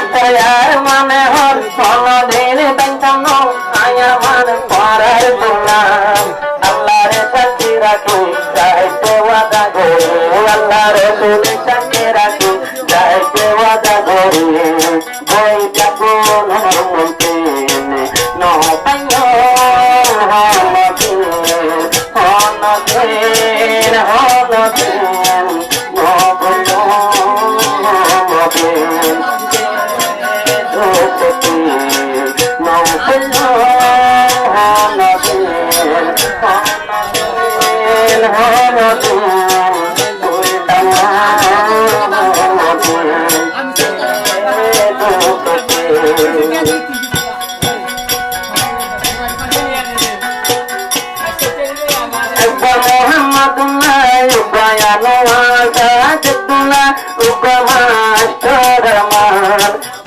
অন্তর মানে হর কোনদিন বেঞ্চন আয়া মান পরার গুলাম আল্লাহর সাথী রাখি যাইতে ওয়াদা করি আল্লাহর সাথী রাখি যাইতে ওয়াদা করি বই যাবো নমতে নো পাইও হনদিন হনদিন হনদিন নো বলো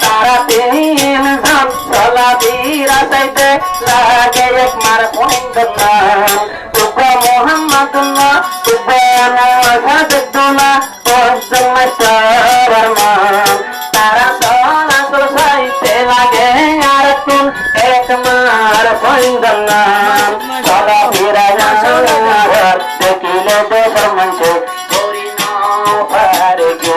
तारा तीन धन चला धीरा सैते लागे एक मार कुंदना उबा मोहम्मदना उबा नासा जद्दुना ओजन मस्तारमा तारा सोना तो सैते लागे यार तुम एक मार कुंदना चला धीरा जाना देखिले दे शर्मंचे गोरी ना पारेगी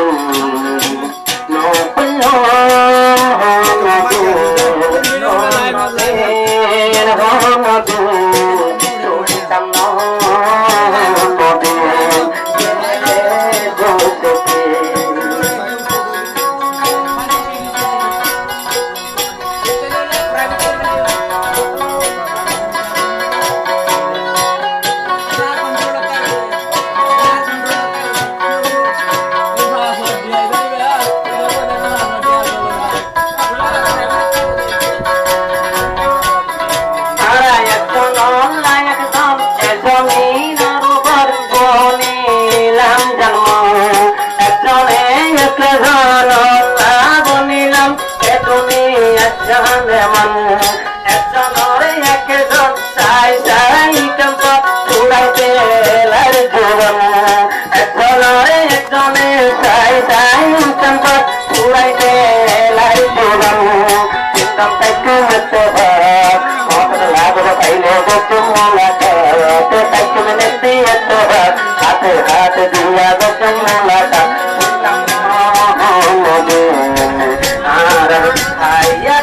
हाथ दिया मुलाका आया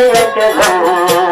एक